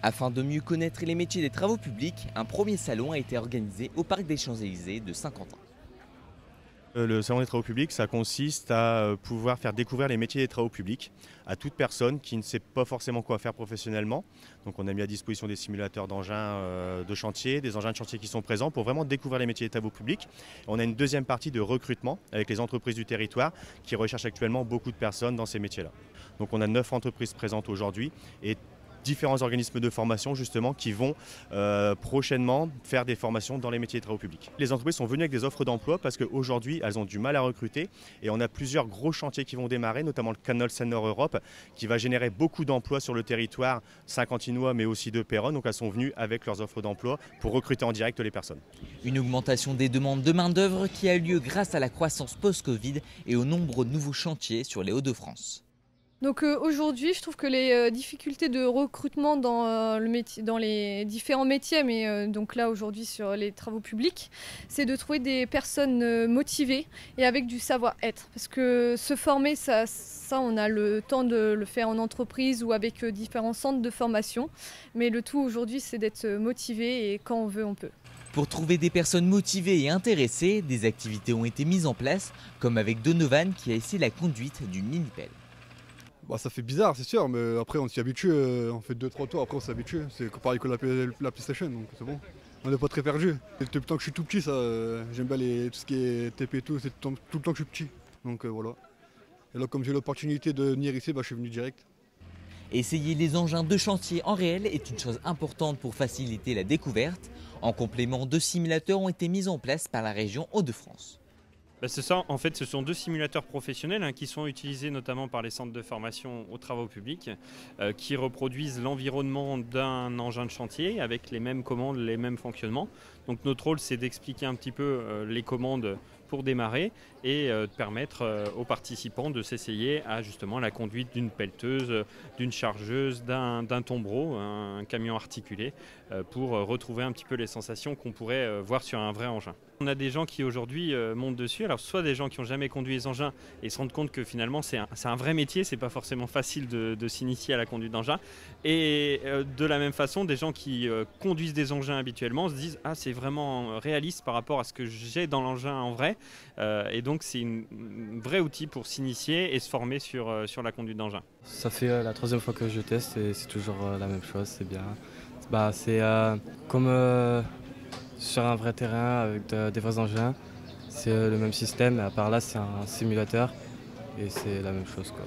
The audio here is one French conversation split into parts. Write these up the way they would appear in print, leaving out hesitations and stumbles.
Afin de mieux connaître les métiers des travaux publics, un premier salon a été organisé au Parc des Champs-Élysées de Saint-Quentin. Le salon des travaux publics, ça consiste à pouvoir faire découvrir les métiers des travaux publics à toute personne qui ne sait pas forcément quoi faire professionnellement. Donc on a mis à disposition des simulateurs d'engins de chantier, des engins de chantier qui sont présents pour vraiment découvrir les métiers des travaux publics. On a une deuxième partie de recrutement avec les entreprises du territoire qui recherchent actuellement beaucoup de personnes dans ces métiers-là. Donc on a 9 entreprises présentes aujourd'hui et différents organismes de formation justement qui vont prochainement faire des formations dans les métiers des travaux publics. Les entreprises sont venues avec des offres d'emploi parce qu'aujourd'hui elles ont du mal à recruter et on a plusieurs gros chantiers qui vont démarrer, notamment le Canal Seine-Nord-Europe qui va générer beaucoup d'emplois sur le territoire saint-quentinois mais aussi de Péronne. Donc elles sont venues avec leurs offres d'emploi pour recruter en direct les personnes. Une augmentation des demandes de main-d'œuvre qui a eu lieu grâce à la croissance post-Covid et aux nombreux nouveaux chantiers sur les Hauts-de-France. Donc aujourd'hui, je trouve que les difficultés de recrutement dans les différents métiers, mais donc là aujourd'hui sur les travaux publics, c'est de trouver des personnes motivées et avec du savoir-être. Parce que se former, ça on a le temps de le faire en entreprise ou avec différents centres de formation. Mais le tout aujourd'hui, c'est d'être motivé et quand on veut, on peut. Pour trouver des personnes motivées et intéressées, des activités ont été mises en place, comme avec Donovan qui a essayé la conduite d'une mini-pelle. Bah, ça fait bizarre, c'est sûr, mais après on s'y habitue, on fait 2-3 tours, après on s'habitue. C'est pareil que la PlayStation, donc c'est bon. On n'est pas très perdu. Depuis le temps que je suis tout petit, j'aime bien tout ce qui est TP et tout, c'est tout le temps que je suis petit. Donc voilà. Et là, comme j'ai l'opportunité de venir ici, je suis venu direct. Essayer les engins de chantier en réel est une chose importante pour faciliter la découverte. En complément, 2 simulateurs ont été mis en place par la région Hauts-de-France. C'est ça, en fait ce sont 2 simulateurs professionnels qui sont utilisés notamment par les centres de formation aux travaux publics qui reproduisent l'environnement d'un engin de chantier avec les mêmes commandes, les mêmes fonctionnements. Donc notre rôle c'est d'expliquer un petit peu les commandes pour démarrer et de permettre aux participants de s'essayer à justement la conduite d'une pelleteuse, d'une chargeuse, d'un tombereau, un camion articulé pour retrouver un petit peu les sensations qu'on pourrait voir sur un vrai engin. On a des gens qui aujourd'hui montent dessus, alors soit des gens qui n'ont jamais conduit les engins et se rendent compte que finalement c'est un vrai métier, c'est pas forcément facile de s'initier à la conduite d'engin, et de la même façon des gens qui conduisent des engins habituellement se disent ah c'est vraiment réaliste par rapport à ce que j'ai dans l'engin en vrai, et donc c'est un vrai outil pour s'initier et se former sur la conduite d'engin. Ça fait la 3e fois que je teste et c'est toujours la même chose, c'est bien. C'est comme sur un vrai terrain avec des vrais engins, c'est le même système, à part là c'est un simulateur et c'est la même chose, quoi.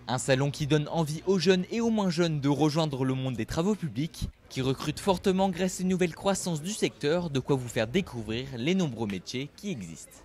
Un salon qui donne envie aux jeunes et aux moins jeunes de rejoindre le monde des travaux publics, qui recrute fortement grâce à une nouvelle croissance du secteur, de quoi vous faire découvrir les nombreux métiers qui existent.